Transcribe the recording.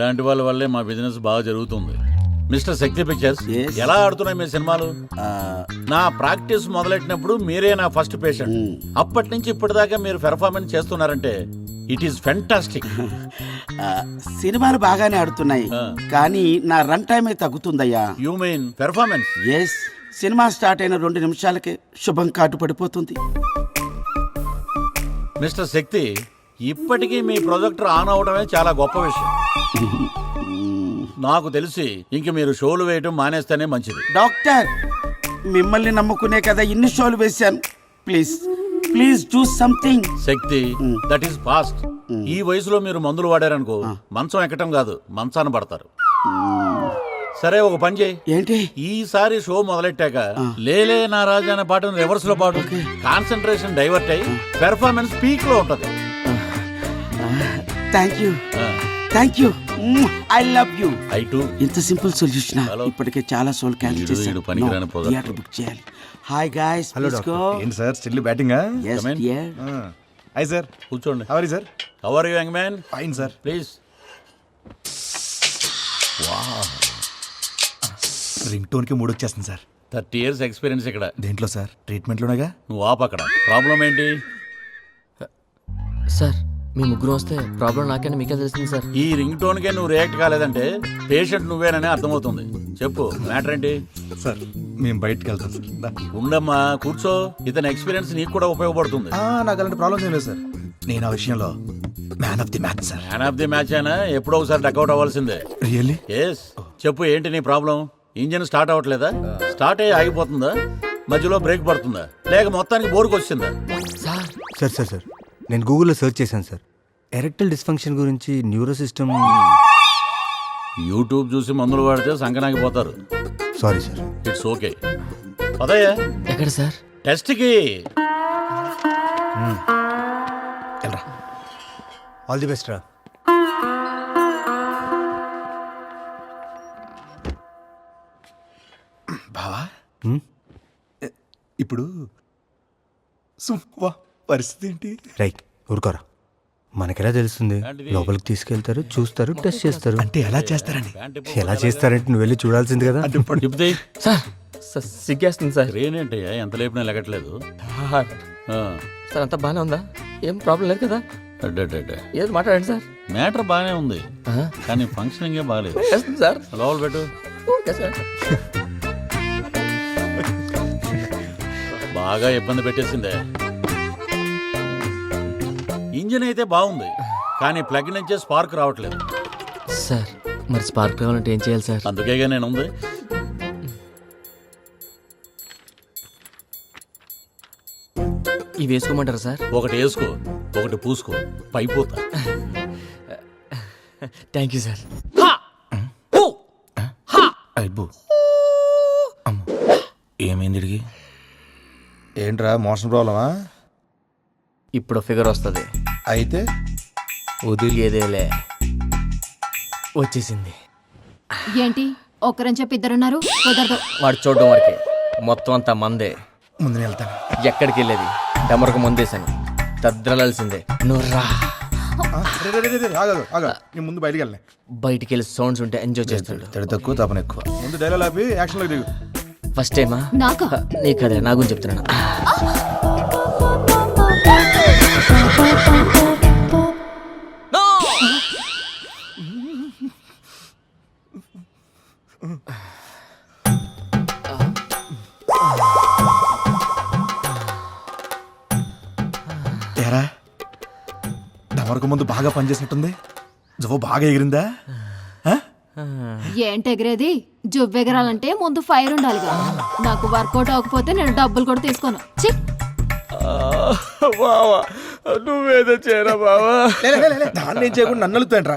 ఇలాంటి వాళ్ళ వల్లే మా బిజినెస్ బాగా జరుగుతుంది. మిస్టర్ శక్తి పిక్చర్స్, ఎలా ఆడుతున్నాయి మీ సినిమాలు? నా ప్రాక్టీస్ మొదలెట్టినప్పుడు మీరే నా ఫస్ట్ పేషెంట్. అప్పటి నుంచి ఇప్పటిదాకా మీరు పెర్ఫార్మెన్స్ చేస్తున్నారంటే ఇట్ ఈస్ ఫెంటాస్టిక్. సినిమాలు బాగానే ఆడుతున్నాయి, కానీ నా రన్ టైమే తగ్గుతుందయ్యా. You mean performance? Yes, cinema start అయిన 2 నిమిషాలకే శుభం కాటు పడిపోతుంది. మిస్టర్ శక్తి, ఇప్పటికీ మీ ప్రొజెక్టర్ ఆన్ అవడమే చాలా గొప్ప విషయం. నాకు తెలిసి ఇంక మీరు షోలు వేయటం మానేస్తేనే మంచిది. డాక్టర్, మిమ్మల్ని నమ్ముకునే కదా ఇన్ని షోలు వేశాను. Please please do something. Shakti, that is past. ఈ వయసులో మీరు మందులు వాడారనుకో మంచం ఎక్కటం కాదు, మంచాన పడతారు. సరే, ఒక పని చేయి. ఏంటి? ఈసారి షో మొదలెట్టాక లేలే నా రాజా అనే పాటను రివర్స్ లో పాడు. కాన్సన్ట్రేషన్ డైవర్ట్ అయ్యి పెర్ఫార్మెన్స్ పీక్ లో ఉంటది. Thank you, thank you, I love you. I too. ఇంత సింపుల్ సొల్యూషన్. ఇప్పటికే చాలా షోలు క్యాన్సిల్ చేశాను. థియేటర్ బుక్ చేయాలి. Hi guys, let's go. ఏంటి sir still batting? yes dear. Hi sir, కూర్చోండి. How are you sir? How are you young man? Fine sir. Please. Ring tone కి mood వచ్చేస్తుంది sir. 30 years experience ఇక్కడ. దేంట్లో sir? Treatment లోనేగా. నువ్వు ఆపు అక్కడ. Problem ఏంటి? సార్, మీ ముగ్గురు వస్తే ప్రాబ్లం నాకని మీకే తెలిసింది సార్. ఈ రింగ్ టోన్ కే నువ్వు రియాక్ట్ కాలేదంటే పేషెంట్ నువ్వేనని అర్థమవుతుంది. చెప్పు, మ్యాటర్ ఏంటి? సార్, మేము బయటకు వెళ్తాం సార్. ఉండమ్మా, కూర్చో. ఇతని ఎక్స్పీరియన్స్ నీకు కూడా ఉపయోగపడుతుంది. నాకు అలాంటి ప్రాబ్లమ్స్ ఏం లేదు సార్. నేను ఆ విషయంలో man of the match sir. Man of the match అయినా ఎప్పుడో ఒకసారి డక్అవుట్ అవ్వాల్సిందే. రియల్లీ? ఎస్. చెప్పు, ఏంటి నీ ప్రాబ్లం? ఇంజిన్ స్టార్ట్ అవ్వట్లేదా? స్టార్ట్ అయ్యి ఆగిపోతుందా? మధ్యలో బ్రేక్ పడుతుందా? లేక మొత్తానికి బోర్కు వచ్చిందా? సార్ సార్ సార్ నేను గూగుల్లో సెర్చ్ చేశాను సార్. ఎరెక్టల్ డిస్ఫంక్షన్ గురించి న్యూరో సిస్టమ్. యూట్యూబ్ చూసి మందులు వాడితే సంకనాగిపోతారు. Sorry sir. It's okay. పదయ్యా. ఎక్కడ సార్? టెస్ట్కి. వెళ్ళరా. ఆల్ ది బెస్ట్ రా. బావా, ఇప్పుడు పరిస్థితి ఏంటి? రైట్, ఊరుకోరా. మనకెలా తెలుస్తుంది? లోపలికి తీసుకెళ్తారు, చూస్తారు, టెస్ట్ చేస్తారు. అంటే ఎలా చేస్తారని? ఎలా చేస్తారంటే నువ్వు వెళ్ళి చూడాల్సింది కదా. చెప్తే సార్, సిగ్గేస్తుంది సార్. ట్రైన్ ఏంటయ్యా, ఎంత లేపినా లెగట్లేదు. సార్, అంతా బాగానే ఉందా? ఏం ప్రాబ్లం లేదు కదా? ఏది మాట్లాడండి సార్. మ్యాటర్ బాగానే ఉంది, కానీ ఫంక్షనింగే బాగాలేదు సార్. లోపల పెట్టు. Okay sir. బాగా ఇబ్బంది పెట్టేసిందే. ఇంజిన్ అయితే బాగుంది, కానీ ప్లగ్ నుంచే స్పార్క్ రావట్లేదు. సార్, మరి స్పార్క్ కావాలంటే ఏం చేయాలి సార్? అందుకేగా నేను ఉంది. ఇవి వేసుకోమంటారా సార్? ఒకటి వేసుకో, ఒకటి పూసుకో, పైపోతా. Thank you sir. అబ్బో, ఏమైంది తిరిగి? ఏంట్రా, మోషన్ ప్రాబ్లమా? ఇప్పుడు ఫిగర్ వస్తుంది. అయితే వదిలేదేలే, వచ్చేసింది. ఏంటి ఒక్కరని చెప్పి ఇద్దరున్నారు? కుదరదు. వాడు చూడడం వరకే, మొత్తం అంతా మందే. ముందు వెళ్తాను. ఎక్కడికి వెళ్ళేది? డమరకు ముందేశాను, దద్రలాల్సిందే. నువ్వు రా. నేను ముందు బయటికి వెళ్ళినా. బయటికి వెళ్ళి సౌండ్స్ ఉంటే ఎంజాయ్ చేస్తాడు. తడి తక్కువ, తపన ఎక్కువ. ముందు డైలాగ్ ఆపి యాక్షన్ లో దిగు. ఫస్ట్ టైమా? నాకా? నీకు అదే, నా గురించి చెప్తున్నాను. ఏరా, డమరకు ముందు బాగా పనిచేసినట్టుంది. జువ్వ బాగా ఎగిరిందా? ఏంటి ఎగిరేది? జువ్వు ఎగరాలంటే ముందు ఫైర్ ఉండాలిగా. నాకు వర్కౌట్ అవ్వకపోతే నేను డబ్బులు కూడా తీసుకోను. బావా, నువ్వేదో చేయరా బావా. దాన్ని ఏం చేయకుండా నన్ను అలుగుతాంట్రా.